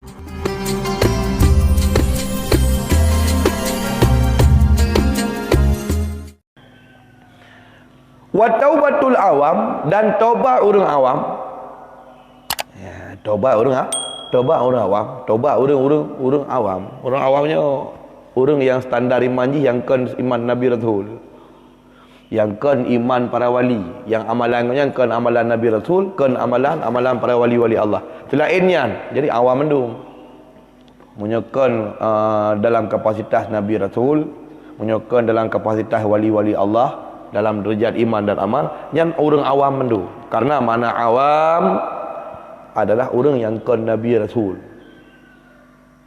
Wa taubatul awam, dan taubat orang awam. Ya, taubat orang awam, taubat orang awam. Orang awamnya orang yang standar iman je, yang kan iman Nabi Rasul, yang kan iman para wali, yang amalannya kan amalan Nabi Rasul, kan amalan para wali-wali Allah. Selainnya jadi awam mendung. Menyokan dalam kapasitas Nabi Rasul, menyokan dalam kapasitas wali-wali Allah, dalam derajat iman dan amal, yang orang awam mendu. Karena mana awam adalah orang yang kan Nabi Rasul.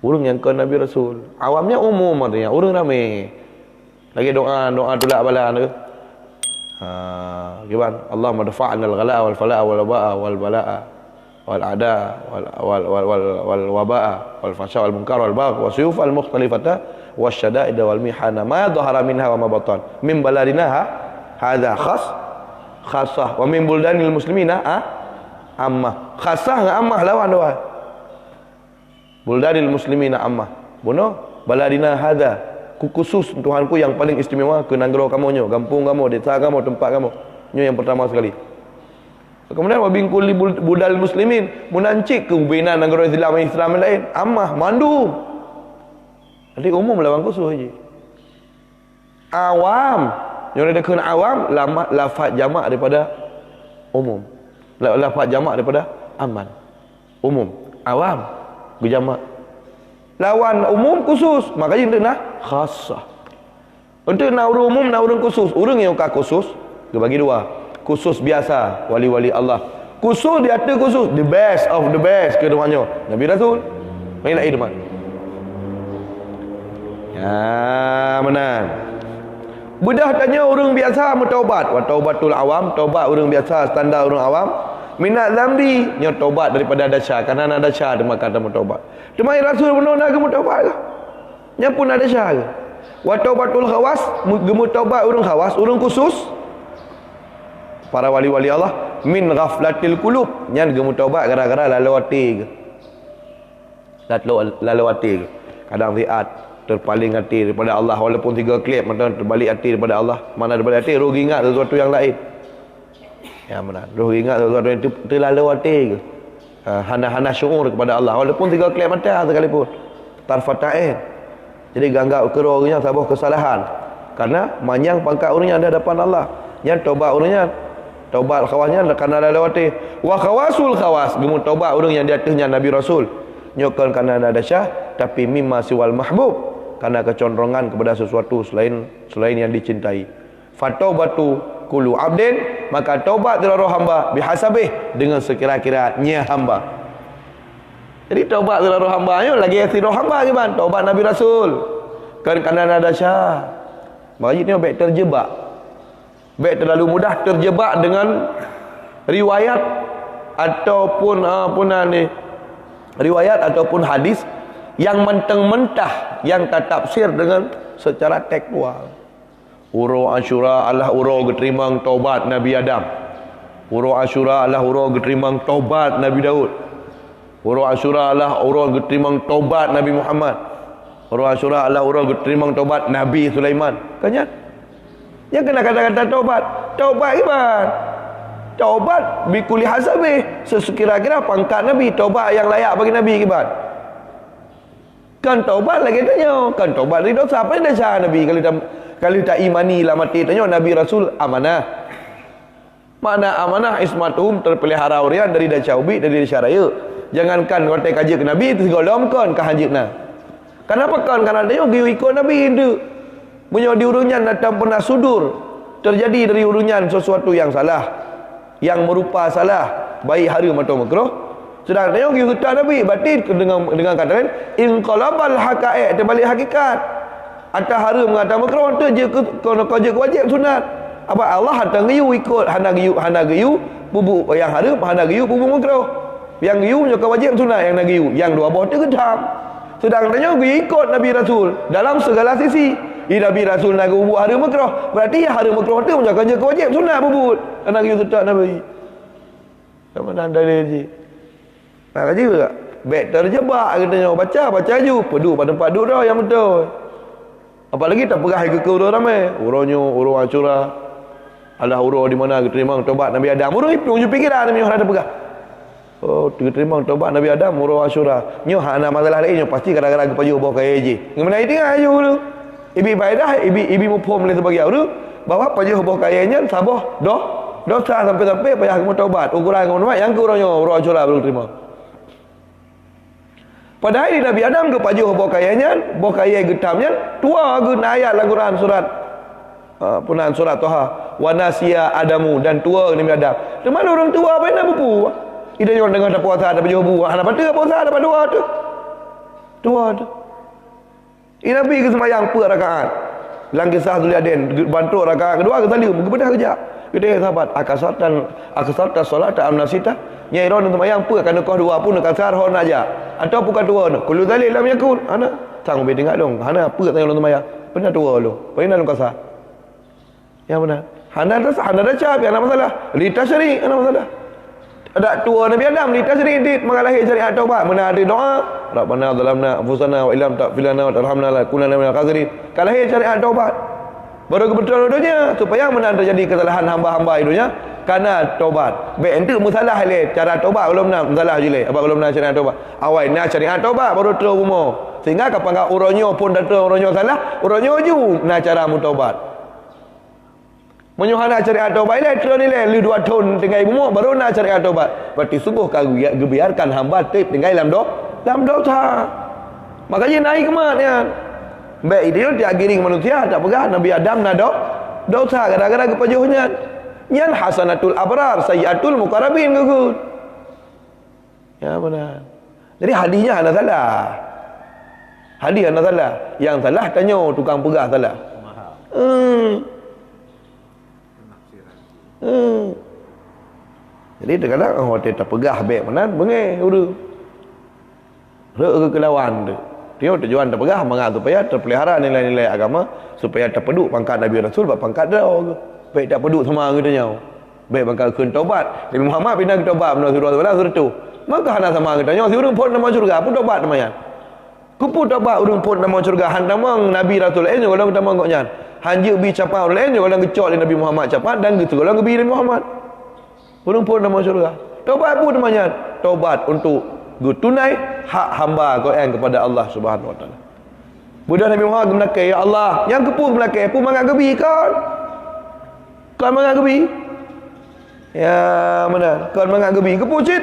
Orang yang kan Nabi Rasul. Awamnya umum artinya, orang ramai. Lagi doa tolak bala tu. Gimana? Allahumma dafa'na al-ghala wal fala'a wal waba'a wal bala'a wal ada wal waba'a wal fasha wal munkar wal bagh wa suyuf al mukhtalifata wasyada'id wal mihana ma dhahara minha wa ma batan min baladina hadza khassah wa min buldanil muslimina ammah. Khassah dengan ammah lawan doa. Buldanil muslimina ammah. Bono baladina hadza, ku khusus Tuhanku yang paling istimewa ke negara kamu nyo, kampung kamu, desa kamu, tempat kamu. Nyo yang pertama sekali. Kemudian wa bin kulli budal muslimin, munancik ke hubungan negara Islam lain. Ammah mandu. Jadi umum lawan khusus je. Awam, yang ada kena awam, lafaz jamak daripada umum. Lafaz jamak daripada aman. Umum, awam, berjamak. Lawan umum khusus, makanya dia nak khassah. Untuk nak orang umum, nak orang khusus. Orang yang khusus, dia bagi dua. Khusus biasa, wali-wali Allah. Khusus dia ada khusus, the best of the best keduanya. Nabi Rasul. Main lain teman. Ya, benar. Bedah tanya orang biasa bertaubat. Wa taubatul awam, taubat orang biasa, standar orang awam. Minat zambi, nya taubat daripada dasar. Karena ada dasar dia kata bertaubat. Cuma Rasul benar nak bertaubat ke? Nya pun ada dasar ke? Wa taubatul khawas, gemut taubat orang khawas, orang khusus. Para wali-wali Allah, min ghaflatil qulub, nya gemut taubat gara-gara lalu hati ke. Lalu hati ke. Kadang riat, terpaling hati daripada Allah, walaupun 3 klip macam terbalik hati daripada Allah. Mana daripada hati roh ingat sesuatu yang lain. Ya benar, roh ingat sesuatu yang terlalu hati ke. Hana syuur kepada Allah walaupun 3 klip mata sekalipun. Tarfata'in. Jadi ganggap ke rohnya sabuh kesalahan. Karena manjang pangkat orangnya di hadapan Allah. Yang taubat orangnya, taubat khawasnya kerana lalu hati. Wa khawasul khawas, gemut taubat orang yang di atasnya Nabi Rasul. Nyokon kerana ada syah, tapi mimma siwal mahbub, karena kecondrongan kepada sesuatu selain yang dicintai. Fataubatu kullu abdin, maka taubat dari hamba bihasabih, dengan sekira-kiranya hamba. Jadi taubat dari hamba nya lagi roh hamba gimana? Taubat Nabi Rasul. Kan kerana ada syah. Makanya ni baik terjebak. Baik terlalu mudah terjebak dengan riwayat ataupun riwayat ataupun hadis yang mentang-mentah, yang tak tafsir dengan secara tekstual. Uro Asyura Allah uro geterimang taubat Nabi Adam. Uro Asyura Allah uro geterimang taubat Nabi Daud. Uro Asyura Allah uro geterimang taubat Nabi Muhammad. Uro Asyura Allah uro geterimang taubat Nabi Sulaiman. Kan ya? Yang kena kata-kata taubat. Taubat iman. Taubat bikuli hasabih, sekira-kira pangkat Nabi. Taubat yang layak bagi Nabi kibat. Kan taubat lagi tanya, kan taubat dari dosa apa yang dasar Nabi kalau tak imani lah mati tanya Nabi Rasul amanah. Mana amanah ismatuhum, terpelihara orian dari dasar ubi, dari dasar raya. Jangankan kau tak kaji ke Nabi itu segala kan kahajibna. Kenapa kan? Karena dia ikut Nabi itu. Punya diurunyan datang pernah sudur, terjadi dari urunyan sesuatu yang salah, yang merupa salah, baik haram atau makruh. Sedang tengok kita Nabi batin dengan kata lain inqalabal haqa'iq, terbalik hakikat. Atau haram mengatakan makruh tu je kau je wajib sunat. Apa Allah hantar giyu ikut hana giyu bubuk yang haram, hana giyu bubuk makruh. Yang giyu menjadi wajib sunat, yang nak giyu, yang dua bawah tu gedam. Sedang tengok ikut Nabi Rasul dalam segala sisi. Nabi Rasul nak bubuk haram makruh, berarti haram makruh tu menjadi wajib sunat bubuk. Hana giyu tetap Nabi. Sama dalil ni. Nak kaji juga? Baik terjebak katanya. Baca je. Duduk pada tempat duduk dah yang betul. Apalagi tak perah ke urus ramai. Urus Asyura. Alah urus di mana terima taubat Nabi Adam. Urus itu fikiran Nabi Muhammad perah. Oh, terima taubat Nabi Adam urus Asyura. Nyo hak ana masalah lain pasti kadang-kadang ke paju bawa kaya je. Ngomong ai tengah ayo dulu. Ibi baiklah, ibi mufhum le sebagai dulu. Bahawa paju bawa kayanya sabah dosa sampai payah kamu taubat. Ukuran kamu yang ke urus Asyura belum terima. Pada hari Nabi Adam ke paju bawa kaya getamnya tua ke ayat Al-Quran surat punaan surat Taha wa nasiya Adamu dan tua Nabi Adam. Di mana orang tua apa nak bupu? Ida orang dengar tak puasa ada baju buah. Ana patut puasa ada dua tu. Tua tu. Ini Nabi ke sembahyang 4 rakaat. Dalam kisah Zuliadin bantu rakaat kedua ke tali berbeda kejap. Kita sahabat akasarta solat amnasita nyai ron sembahyang 4 kan kau dua pun kasar hon aja. Atau bukan dua no. Kullu dalil lam yakun. Ana tang be dengar dong. Ana apa tanya orang sembahyang. Benar dua lu. Benar lu kasar. Yang benar. Hana dah cap yang masalah. Lita syari ana masalah. Ada tua Nabi Adam lita syari dit mengalahi syariat taubat. Mana ada doa. Rabbana zalamna anfusana wa illam taghfir lana wa tarhamna lakunanna minal khasirin. Kalahi syariat taubat. Baru kebetulan dunia supaya mana terjadi kesalahan hamba-hamba hidupnya karena taubat. Baik ente musalah le cara taubat belum nak musalah je le. Apa belum nak syariat taubat. Awal nak syariat taubat baru terus umur. Sehingga kapan uronyo pun datang uronyo salah, uronyo ju nak cara mu taubat. Menyuhana syariat taubat le terus ni le 2 tahun tinggal umur baru nak syariat taubat. Berarti sungguh kau gebiarkan hamba tinggal dalam dosa. Makanya naik kematnya. Baik dia tak giring manusia tak pegah Nabi Adam nak dosa gara-gara kepajuhnya. Yan hasanatul abrar sayyatul muqarrabin gugur. Ya benar. Jadi hadisnya anda salah. Hadis anda salah. Yang salah tanya tukang pegah salah. Jadi kadang-kadang hotel tak pegah baik mana bengeh udah. Rek kelawan tu. Dia tujuan terpegah mengat supaya terpelihara nilai-nilai agama supaya terpeduk pangkat Nabi Rasul pangkat dia baik tak peduk sama katanya baik pangkat kun taubat Nabi Muhammad pindah ke taubat benar surah tu maka hana sama katanya si urang pun nama surga pun taubat namanya kupu taubat urang pun nama surga han tamang Nabi Rasul lain kalau tamang koknya hanji bi capa lain kalau ngecok Nabi Muhammad capa dan gitu kalau ngebi Nabi Muhammad urang pun nama surga taubat pun namanya taubat untuk tunai hak hamba Quran kepada Allah Subhanahu wa taala. Budak Nabi Muhammad melakai ya Allah, yang kepu melakai pun mangat gebi kan. Kan mangat gebi. Ya mana? Kan mangat gebi kepu cit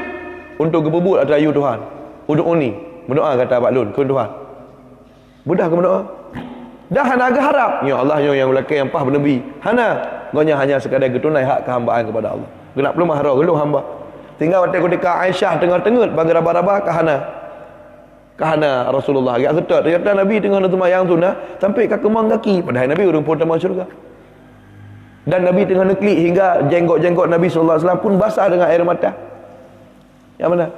untuk gebubut atas ayu Tuhan. Ud'uni, berdoa kata Abang Lun ke Tuhan. Budak ke berdoa. Dah hana agak harap. Ya Allah yang melakai yang pah bernabi. Gonya hanya sekadar getunai hak kehambaan kepada Allah. Genap belum mahra geluh hamba. Tinggal waktu ketika Aisyah tengah-tengah bagi raba-raba kahana Rasulullah agak setat ternyata Nabi tengah nak sembahyang sunnah sampai ke kemang kaki padahal Nabi urang pun tamat syurga dan Nabi tengah neklik hingga jenggot-jenggot Nabi SAW pun basah dengan air mata yang mana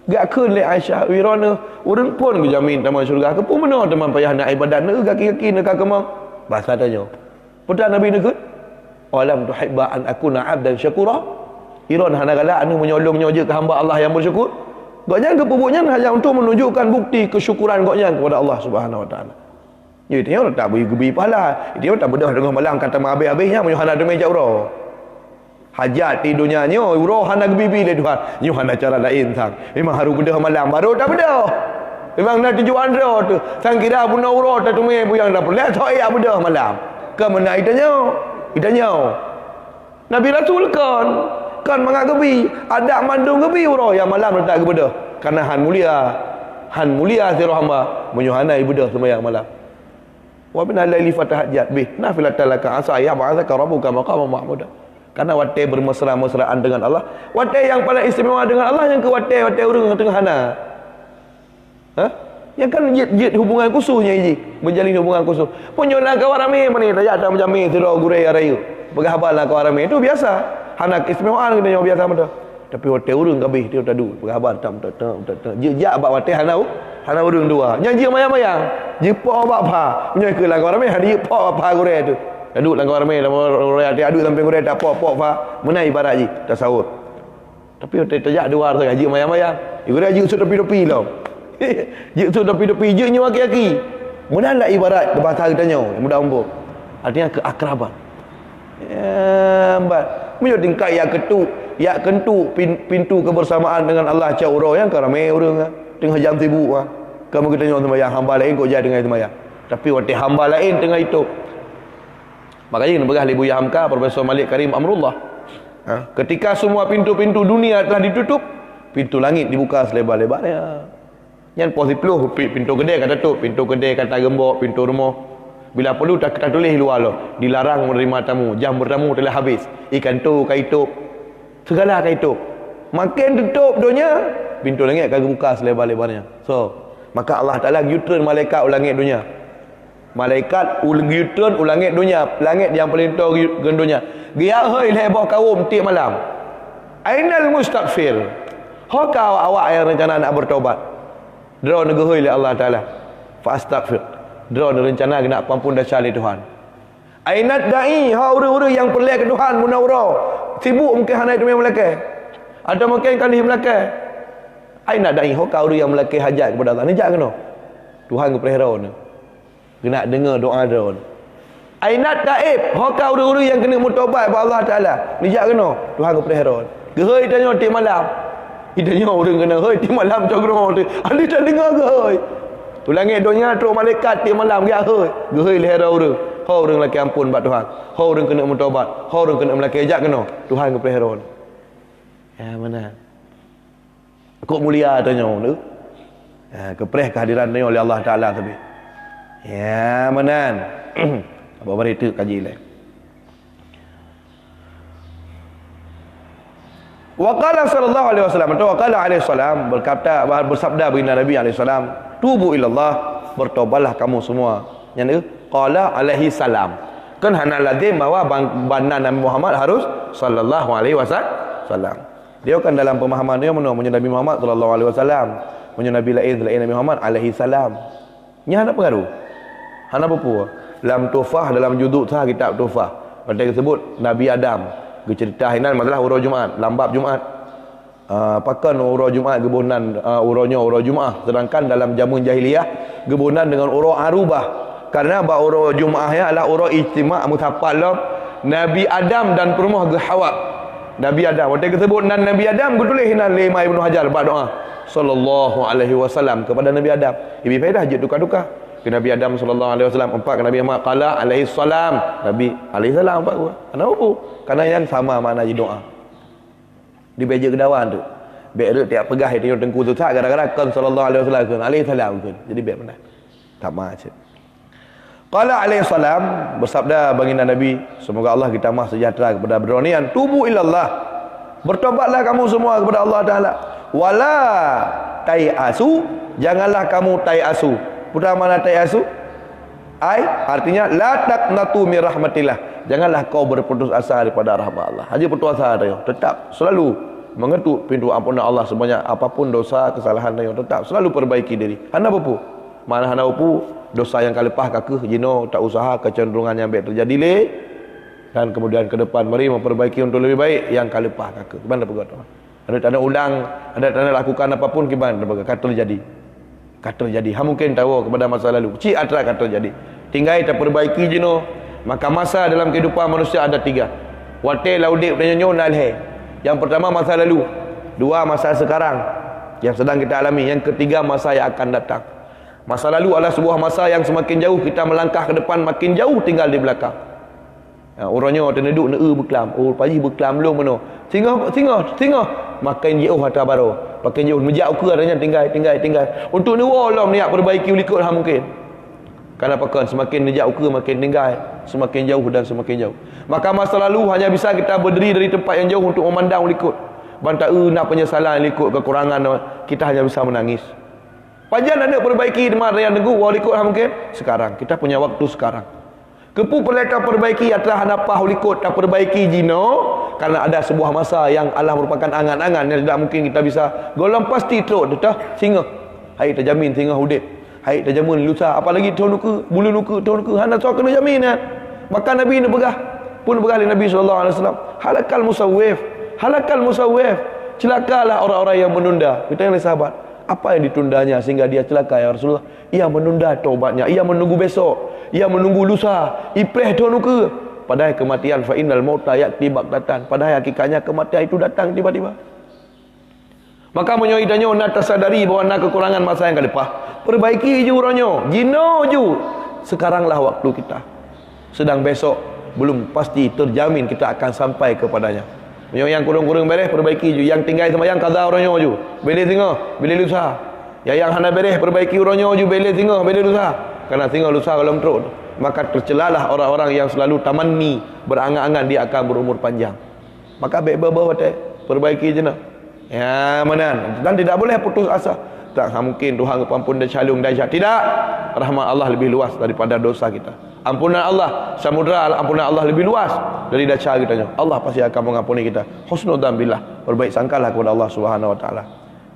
gak keun le Aisyah wirana urang pun berjamin tamat syurga ke pun mana teman payah nak ibadat nak kaki-kaki nak kemang basah tanya putar Nabi nekut alam tuhibba an akuna abdan syakura iron hana gala anu menyolongnya je ke hamba Allah yang bersyukur. Goknya kepubuknya hanya untuk menunjukkan bukti kesyukuran goknya kepada Allah Subhanahu wa taala. Jadi dia tak bagi gebi pahala. Dia tak bedah dengan malang kata habis-habisnya menyuhana demi jauh. Hajat di dunia nyo uro hana gebi le Tuhan. Nyo hana cara lain sang. Memang haru bedah malam baru tak bedah. Memang nak tujuan dia tu. Sang kira pun uro tak tumai buyang dah perlah tak ya bedah malam. Ke mana itanya? Nabi Rasul kan mangat gebi ada mandung gebi uro yang malam letak kepada karena han mulia si hamba menyuhana ibadah sembahyang malam wa bin laili fatahajat bih nafilatan laka asa ya ba'athaka rabbuka maqama mahmuda karena wate bermesra-mesraan dengan Allah wate yang paling istimewa dengan Allah yang ke wate urang tengah hana yang kan jid hubungan khususnya ini menjalin hubungan khusus punyola kawarame mani tajak tak menjamin sira gurai arayu berhabalah kawarame itu biasa hana istimewaan kena yang biasa benda tapi hotel urang kabeh dia tak duk berhabar tam jejak bab hotel hana urang dua janji mayang-mayang jepo bapa punya ke langgar ramai hari po apa gore tu duduk langgar ramai orang dia aduk sampai gore tak po fa menai ibarat ji tasawuf tapi hotel terjak dua tu gaji mayang-mayang Ibarat je usut tepi-tepi lah. Je usut tepi-tepi, je nyu aki-aki. Mana lah ibarat bahasa kita nyu, mudah umpuk. Artinya keakraban. Ya, mbak. Menyo tingkat ya kentu pintu kebersamaan dengan Allah Ta'ala yang ramai orang tengah jam sibuk ah. Kamu kita nyu sembahyang hamba lain kok jadi dengan sembahyang. Tapi waktu hamba lain tengah itu. Makanya kena begah Ibu Yahamka Profesor Malik Karim Amrullah. Ketika semua pintu-pintu dunia telah ditutup, pintu langit dibuka selebar-lebarnya. Yang positif pintu kedai kata tutup, pintu kedai kata gembok, pintu rumah. Bila perlu tak kita tulis luar lo, dilarang menerima tamu, jam bertamu telah habis. Ikan tu kaitup, segala kaitup. Makin tutup dunia, pintu langit akan buka selebar-lebarnya. So, maka Allah Taala U-turn malaikat langit dunia. Malaikat U-turn langit dunia, langit yang paling tua gendunya. Dia hei lebah kaum tiap malam. Ainal mustaghfir. Hokau awak yang rencana nak bertaubat. Draw negeri oleh Allah Taala. Fastaghfir. Draw rencana nak ampun dosa oleh Tuhan. Ainat dai, ha orang-orang yang perlu ke Tuhan munawwarah. Sibuk mungkin hanai demi melaka. Ada mungkin kali melaka. Ainat dai, hokau orang yang melaka hajat kepada Allah. Nejak kena. Tuhan ke perhera. Kena dengar doa dia. Ainat taib, hokau orang-orang yang kena bertaubat kepada Allah Taala. Nejak kena. Tuhan ke perhera. Gehoi tanya tiap malam. Idanya orang kena hoi tiap malam cakro tu. Ali tak dengar ke hoi. Tu langit dunia teruk malaikat tiap malam dia hoi. Gehoi lehera orang. Hoi orang laki ampun bak Tuhan. Hoi orang kena bertaubat. Hoi orang kena melaki ajak kena. Tuhan ke perhera. Ya mana? Kok mulia tanya tu. Ya, kepreh kehadiran dia oleh Allah Taala tapi. Ya mana? Apa berita kaji lain. Waqala sallallahu alaihi wasallam atau waqala alaihi salam berkata bersabda baginda Nabi alaihi salam, tubu ilallah, bertobatlah kamu semua. Yang itu qala alaihi salam. Kan hana lazim bahawa bana Nabi Muhammad harus sallallahu alaihi wasallam. Dia kan dalam pemahaman dia menurut Nabi Muhammad sallallahu alaihi wasallam, menurut Nabi lain selain Nabi Muhammad alaihi salam. Nya ada pengaruh. Hana apa? Dalam Tuhfah, dalam juduk sah kitab Tuhfah. Pada disebut Nabi Adam. Cerita hinan masalah urau Jumaat, lambab Jumaat. Pakan urau Jumaat gebunan uraunya urau Jumaat. Sedangkan dalam jamun jahiliyah gebunan dengan urau Arubah. Karena ba urau Jumaat ya adalah urau ijtima' mutafallam Nabi Adam dan perumah Hawa. Nabi Adam. Waktu disebut nan Nabi Adam betulis hinan Imam Ibnu Hajar ba doa sallallahu alaihi wasallam kepada Nabi Adam. Ibi faedah je duka-duka. Ke Nabi Adam sallallahu alaihi wasallam empat ke Nabi Muhammad qala alaihi salam. Nabi alaihi salam empat gua. Kenapa? Karena yang sama makna je doa. Di beja kedawan tu. Baik tiap pegah dia tengku tu tak gara-gara kan sallallahu alaihi wasallam alaihi salam tu. Jadi baik benar. Tak macam. Qala alaihi salam bersabda baginda Nabi, semoga Allah kita mah sejahtera kepada beronian, tubu ilallah. Bertobatlah kamu semua kepada Allah Taala. Wala tai'asu, janganlah kamu tai'asu. Putra mana tayasu? Artinya la taqnatu min rahmatillah. Janganlah kau berputus asa daripada rahmat Allah. Haji putus asa dia. Tetap selalu mengetuk pintu ampunan Allah sebanyak apapun dosa kesalahan dia. Tetap selalu perbaiki diri. Hana apa? Mana hana apa? Dosa yang kau lepas kakeh jino tak usaha kecenderungan yang baik terjadi le. Dan kemudian ke depan mari memperbaiki untuk lebih baik yang kau lepas kakeh. Gimana pegat? Ada ulang, ada lakukan apapun gimana kata terjadi. Kata terjadi. Ha mungkin tahu kepada masa lalu. Cik atra kata terjadi. Tinggal kita perbaiki jino. Maka masa dalam kehidupan manusia ada tiga. Wate laudip dan nyonya nalhe. Yang pertama masa lalu. Dua masa sekarang yang sedang kita alami. Yang ketiga masa yang akan datang. Masa lalu adalah sebuah masa yang semakin jauh kita melangkah ke depan, makin jauh tinggal di belakang. Orangnya teneduk berkelam. Oh pagi berkelam belum mana. Singa. Makin jauh harta baru. Makin jauh menjauh ke adanya tinggal. Untuk nuwa Allah niat perbaiki ulikut ha mungkin. Karena pakan semakin jauh ke makin tinggal, semakin jauh dan semakin jauh. Maka masa lalu hanya bisa kita berdiri dari tempat yang jauh untuk memandang ulikut. Bantak nak penyesalan ulikut kekurangan kita hanya bisa menangis. Panjang nak perbaiki di mana yang nunggu ulikut ha mungkin. Sekarang kita punya waktu sekarang. Kepu perleka perbaiki adalah hanapah ulikut tak perbaiki jino. Karena ada sebuah masa yang Allah merupakan angan-angan yang tidak mungkin kita bisa golong pasti teruk dah singa. Hai terjamin singa hudip. Hai terjamin lusa apalagi tahun nuku, bulu nuku, tahun nuku hana so kena jamin ya. Maka Nabi ni begah. Pun begah Nabi sallallahu alaihi wasallam. Halakal musawwif. celakalah orang-orang yang menunda. Kita yang sahabat, apa yang ditundanya sehingga dia celaka ya Rasulullah? Ia menunda taubatnya, ia menunggu besok, ia menunggu lusa, ipreh donu ke. Padahal kematian fa innal mauta ya'ti baghtatan. Padahal hakikatnya kematian itu datang tiba-tiba. Maka menyoidannya nak tersadari bahawa nak kekurangan masa yang ke depan. Perbaiki je uranyo, jino ju. Sekaranglah waktu kita. Sedang besok belum pasti terjamin kita akan sampai kepadanya. Yang kurung-kurung beres perbaiki ju, yang tinggal sembahyang qada uranyo ju. Beli tengah, beli lusa. Yang hana beres perbaiki uranyo ju, beli tengah, beli lusa. Karena tinggal lusa kalau teruk, maka tercelalah orang-orang yang selalu tamanni, berangan-angan dia akan berumur panjang. Maka baik-baik perbaiki je nak. Ya mana, dan tidak boleh putus asa. Tak mungkin Tuhan ampun dan syalung dahsyat. Tidak. Rahmat Allah lebih luas daripada dosa kita. Ampunan Allah, samudra ampunan Allah lebih luas dari dahsyat kita. Allah pasti akan mengampuni kita. Husnudzan billah, berbaik sangkalah kepada Allah Subhanahu wa taala.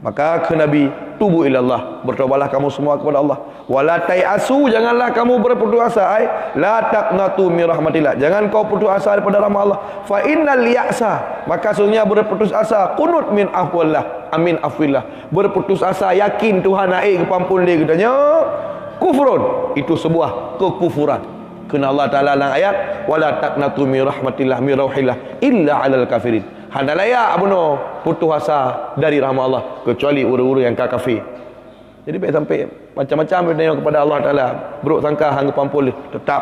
Maka ke Nabi, tubu ilallah, bertobatlah kamu semua kepada Allah. Wala tai'asu, janganlah kamu berputus asa. La taqnatu min rahmatillah, jangan kau putus asa daripada rahmat Allah. Fa innal ya'sa, maka sesungguhnya berputus asa, qunut min afwillah, amin afwillah. Berputus asa yakin Tuhan naik ke pampun dia katanya, kufrun, itu sebuah kekufuran. Kena Allah Taala dalam ayat, wala taqnatu min rahmatillah min rauhillah illa 'alal kafirin. Handa layak abuno putus asa dari rahmat Allah kecuali orang-orang yang kafir. Jadi baik sampai macam-macam bertanya kepada Allah Taala, buruk sangka hangga pampul tetap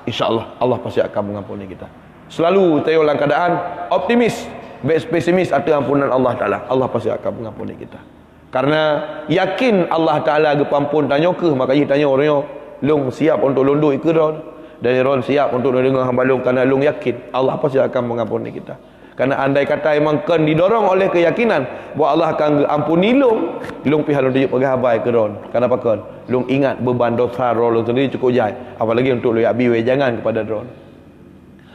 insya-Allah Allah pasti akan mengampuni kita. Selalu tayo dalam keadaan optimis, baik pesimis atas ampunan Allah Taala. Allah pasti akan mengampuni kita. Karena yakin Allah Taala gepampun tanya ke, maka ia tanya orangnya, long siap untuk lunduk ke ron? Dan ron siap untuk dengar hamba long kerana long yakin Allah pasti akan mengampuni kita. Karena andai kata memang kan didorong oleh keyakinan bahawa Allah akan ampuni long pihak long tunjuk pegang habai ke ron. Kenapa kan? Long ingat beban dosa ron sendiri cukup jai. Apalagi untuk lo biwe jangan kepada ron.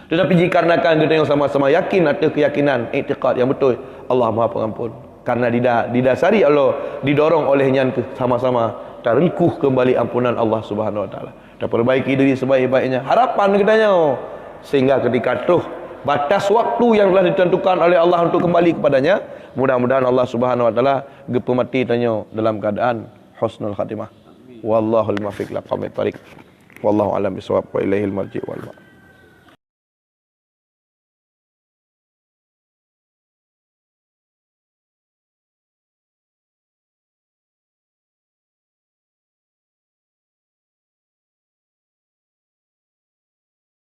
Tetapi jika karenakan kita yang sama-sama yakin atas keyakinan i'tiqad yang betul, Allah Maha Pengampun. Karena didasari Allah, didorong olehnya sama-sama terengkuh kembali ampunan Allah Subhanahu wa taala. Dan perbaiki diri sebaik-baiknya. Harapan kitanya sehingga ketika tuh batas waktu yang telah ditentukan oleh Allah untuk kembali kepadanya, mudah-mudahan Allah Subhanahu wa taala gepemati tanya dalam keadaan husnul khatimah. Wallahul muwaffiq ila aqwamit thariq. Wallahu a'lam bishawab wa ilaihil marji' wal ma'ab.